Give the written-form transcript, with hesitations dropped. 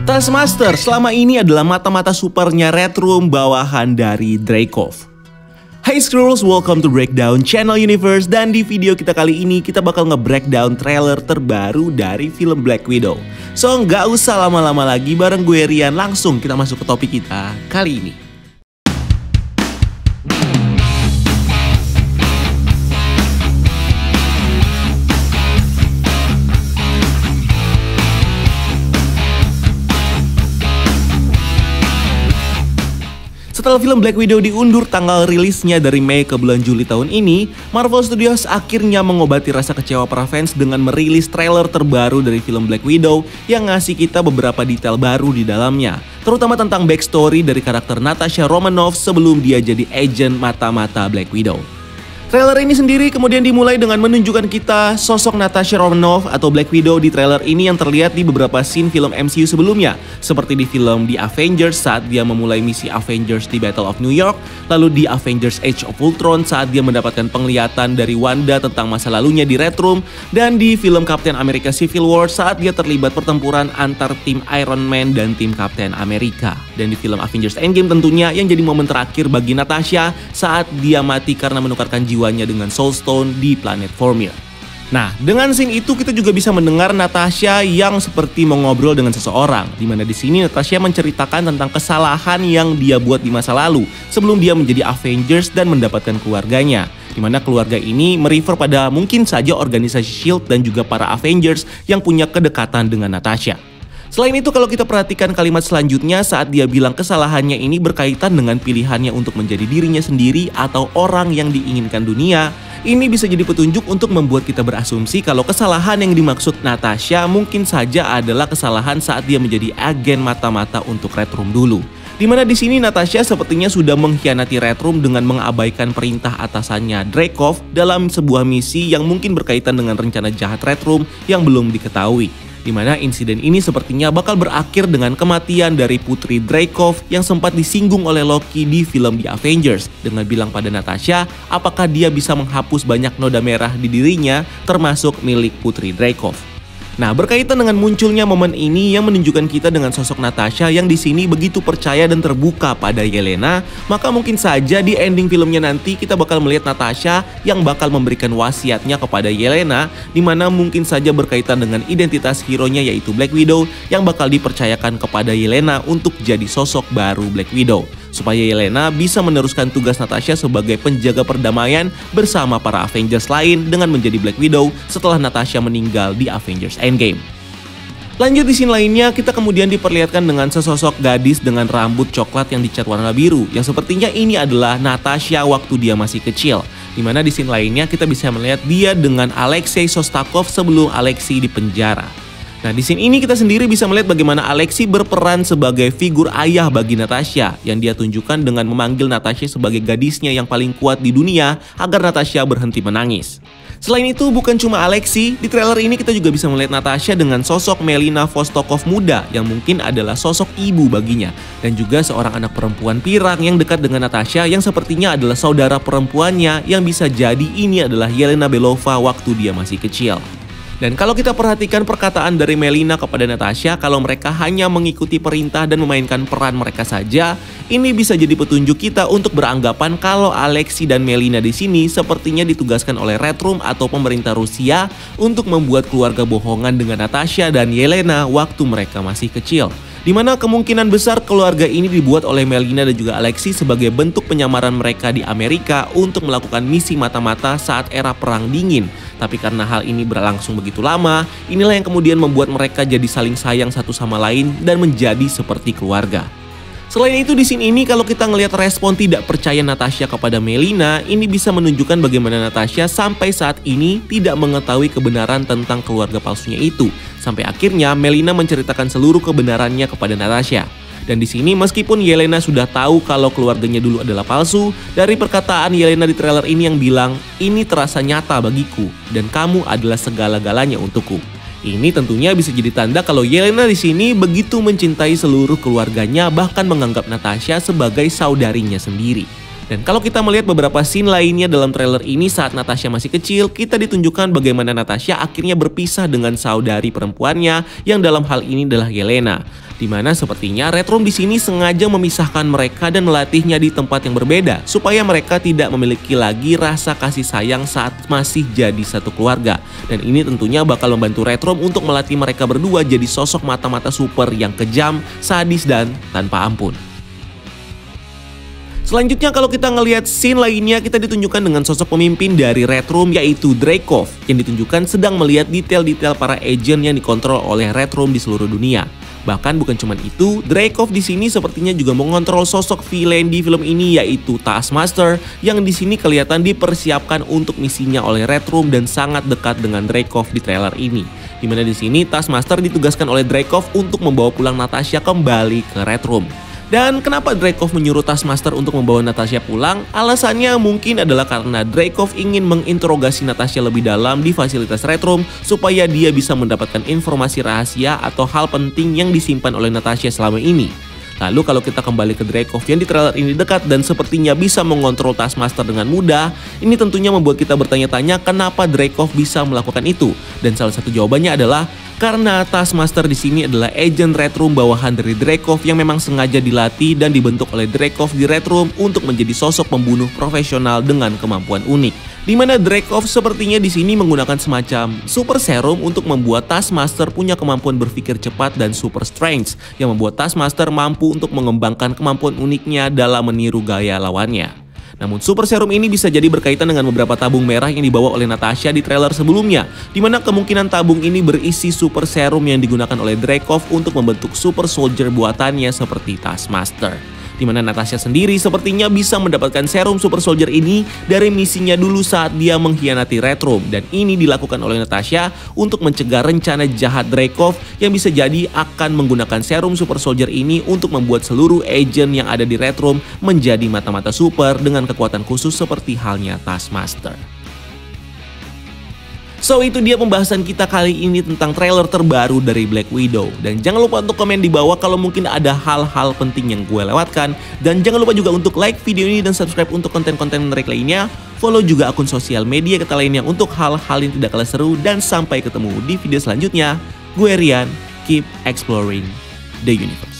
Taskmaster selama ini adalah mata-mata supernya Red Room bawahan dari Dreykov. Hey Skrulls, welcome to Breakdown Channel Universe. Dan di video kita kali ini kita bakal nge-breakdown trailer terbaru dari film Black Widow. So nggak usah lama-lama lagi, bareng gue Rian, langsung kita masuk ke topik kita kali ini. Setelah film Black Widow diundur tanggal rilisnya dari Mei ke bulan Juli tahun ini, Marvel Studios akhirnya mengobati rasa kecewa para fans dengan merilis trailer terbaru dari film Black Widow yang ngasih kita beberapa detail baru di dalamnya, terutama tentang backstory dari karakter Natasha Romanoff sebelum dia jadi agent mata-mata Black Widow. Trailer ini sendiri kemudian dimulai dengan menunjukkan kita sosok Natasha Romanoff atau Black Widow di trailer ini yang terlihat di beberapa scene film MCU sebelumnya, seperti di film The Avengers saat dia memulai misi Avengers di Battle of New York, lalu di Avengers Age of Ultron saat dia mendapatkan penglihatan dari Wanda tentang masa lalunya di Red Room, dan di film Captain America Civil War saat dia terlibat pertempuran antar tim Iron Man dan tim Captain America. Dan di film Avengers Endgame tentunya yang jadi momen terakhir bagi Natasha saat dia mati karena menukarkan jiwanya dengan Soul Stone di planet Vormir. Nah, dengan scene itu kita juga bisa mendengar Natasha yang seperti mengobrol dengan seseorang, di mana di sini Natasha menceritakan tentang kesalahan yang dia buat di masa lalu sebelum dia menjadi Avengers dan mendapatkan keluarganya, di mana keluarga ini merefer pada mungkin saja organisasi SHIELD dan juga para Avengers yang punya kedekatan dengan Natasha. Selain itu, kalau kita perhatikan kalimat selanjutnya saat dia bilang kesalahannya ini berkaitan dengan pilihannya untuk menjadi dirinya sendiri atau orang yang diinginkan dunia, ini bisa jadi petunjuk untuk membuat kita berasumsi kalau kesalahan yang dimaksud Natasha mungkin saja adalah kesalahan saat dia menjadi agen mata-mata untuk Red Room dulu. Dimana di sini Natasha sepertinya sudah mengkhianati Red Room dengan mengabaikan perintah atasannya Dreykov dalam sebuah misi yang mungkin berkaitan dengan rencana jahat Red Room yang belum diketahui. Dimana insiden ini sepertinya bakal berakhir dengan kematian dari putri Dreykov yang sempat disinggung oleh Loki di film The Avengers dengan bilang pada Natasha apakah dia bisa menghapus banyak noda merah di dirinya termasuk milik putri Dreykov. Nah, berkaitan dengan munculnya momen ini yang menunjukkan kita dengan sosok Natasha yang di sini begitu percaya dan terbuka pada Yelena, maka mungkin saja di ending filmnya nanti kita bakal melihat Natasha yang bakal memberikan wasiatnya kepada Yelena, di mana mungkin saja berkaitan dengan identitas hero-nya yaitu Black Widow yang bakal dipercayakan kepada Yelena untuk jadi sosok baru Black Widow, supaya Yelena bisa meneruskan tugas Natasha sebagai penjaga perdamaian bersama para Avengers lain dengan menjadi Black Widow setelah Natasha meninggal di Avengers Endgame. Lanjut di scene lainnya, kita kemudian diperlihatkan dengan sesosok gadis dengan rambut coklat yang dicat warna biru, yang sepertinya ini adalah Natasha waktu dia masih kecil. Dimana di scene lainnya kita bisa melihat dia dengan Alexei Shostakov sebelum Alexei dipenjara. Nah, di scene ini kita sendiri bisa melihat bagaimana Alexei berperan sebagai figur ayah bagi Natasha yang dia tunjukkan dengan memanggil Natasha sebagai gadisnya yang paling kuat di dunia agar Natasha berhenti menangis. Selain itu, bukan cuma Alexei, di trailer ini kita juga bisa melihat Natasha dengan sosok Melina Vostokov muda yang mungkin adalah sosok ibu baginya, dan juga seorang anak perempuan pirang yang dekat dengan Natasha yang sepertinya adalah saudara perempuannya yang bisa jadi ini adalah Yelena Belova waktu dia masih kecil. Dan kalau kita perhatikan perkataan dari Melina kepada Natasha kalau mereka hanya mengikuti perintah dan memainkan peran mereka saja, ini bisa jadi petunjuk kita untuk beranggapan kalau Alexei dan Melina di sini sepertinya ditugaskan oleh Red Room atau pemerintah Rusia untuk membuat keluarga bohongan dengan Natasha dan Yelena waktu mereka masih kecil. Dimana kemungkinan besar keluarga ini dibuat oleh Melina dan juga Alexei sebagai bentuk penyamaran mereka di Amerika untuk melakukan misi mata-mata saat era Perang Dingin. Tapi karena hal ini berlangsung begitu lama, inilah yang kemudian membuat mereka jadi saling sayang satu sama lain dan menjadi seperti keluarga. Selain itu di scene ini kalau kita ngelihat respon tidak percaya Natasha kepada Melina, ini bisa menunjukkan bagaimana Natasha sampai saat ini tidak mengetahui kebenaran tentang keluarga palsunya itu. Sampai akhirnya Melina menceritakan seluruh kebenarannya kepada Natasha. Dan di sini meskipun Yelena sudah tahu kalau keluarganya dulu adalah palsu, dari perkataan Yelena di trailer ini yang bilang, "Ini terasa nyata bagiku dan kamu adalah segala-galanya untukku." Ini tentunya bisa jadi tanda kalau Yelena di sini begitu mencintai seluruh keluarganya, bahkan menganggap Natasha sebagai saudarinya sendiri. Dan kalau kita melihat beberapa scene lainnya dalam trailer ini saat Natasha masih kecil, kita ditunjukkan bagaimana Natasha akhirnya berpisah dengan saudari perempuannya yang dalam hal ini adalah Yelena. Dimana sepertinya Red Room di sini sengaja memisahkan mereka dan melatihnya di tempat yang berbeda supaya mereka tidak memiliki lagi rasa kasih sayang saat masih jadi satu keluarga. Dan ini tentunya bakal membantu Red Room untuk melatih mereka berdua jadi sosok mata-mata super yang kejam, sadis, dan tanpa ampun. Selanjutnya kalau kita ngelihat scene lainnya, kita ditunjukkan dengan sosok pemimpin dari Red Room yaitu Dreykov yang ditunjukkan sedang melihat detail-detail para agent yang dikontrol oleh Red Room di seluruh dunia. Bahkan bukan cuma itu, Dreykov di sini sepertinya juga mengontrol sosok villain di film ini yaitu Taskmaster yang di sini kelihatan dipersiapkan untuk misinya oleh Red Room dan sangat dekat dengan Dreykov di trailer ini. Dimana di sini Taskmaster ditugaskan oleh Dreykov untuk membawa pulang Natasha kembali ke Red Room. Dan kenapa Dreykov menyuruh Taskmaster untuk membawa Natasha pulang? Alasannya mungkin adalah karena Dreykov ingin menginterogasi Natasha lebih dalam di fasilitas Red Room supaya dia bisa mendapatkan informasi rahasia atau hal penting yang disimpan oleh Natasha selama ini. Lalu kalau kita kembali ke Dreykov yang di trailer ini dekat dan sepertinya bisa mengontrol Taskmaster dengan mudah, ini tentunya membuat kita bertanya-tanya kenapa Dreykov bisa melakukan itu. Dan salah satu jawabannya adalah karena Taskmaster di sini adalah agent Red Room bawahan dari Dreykov yang memang sengaja dilatih dan dibentuk oleh Dreykov di Red Room untuk menjadi sosok pembunuh profesional dengan kemampuan unik. Di mana Dreykov sepertinya di sini menggunakan semacam super serum untuk membuat Taskmaster punya kemampuan berpikir cepat dan super strength yang membuat Taskmaster mampu untuk mengembangkan kemampuan uniknya dalam meniru gaya lawannya. Namun super serum ini bisa jadi berkaitan dengan beberapa tabung merah yang dibawa oleh Natasha di trailer sebelumnya, di mana kemungkinan tabung ini berisi super serum yang digunakan oleh Dreykov untuk membentuk super soldier buatannya seperti Taskmaster. Di mana Natasha sendiri sepertinya bisa mendapatkan serum super soldier ini dari misinya dulu saat dia mengkhianati Red Room, dan ini dilakukan oleh Natasha untuk mencegah rencana jahat Dreykov yang bisa jadi akan menggunakan serum super soldier ini untuk membuat seluruh agent yang ada di Red Room menjadi mata-mata super dengan kekuatan khusus seperti halnya Taskmaster. So itu dia pembahasan kita kali ini tentang trailer terbaru dari Black Widow. Dan jangan lupa untuk komen di bawah kalau mungkin ada hal-hal penting yang gue lewatkan. Dan jangan lupa juga untuk like video ini dan subscribe untuk konten-konten menarik lainnya. Follow juga akun sosial media kita lainnya untuk hal-hal yang tidak kalah seru. Dan sampai ketemu di video selanjutnya. Gue Rian, keep exploring the universe.